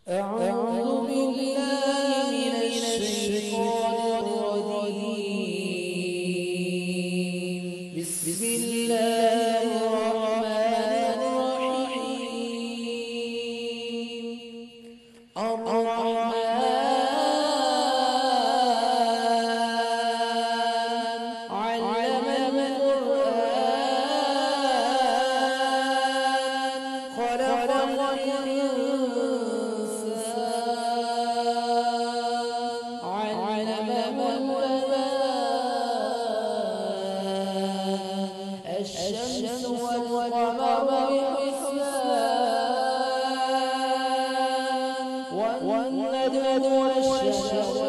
أعوذ بالله من الشيطان الرجيم. بسم الله الرحمن الرحيم. الرحمن علم القرآن خلق الإنسان علمه البيان. الشمس والقمر بحسبان والنجم والشجر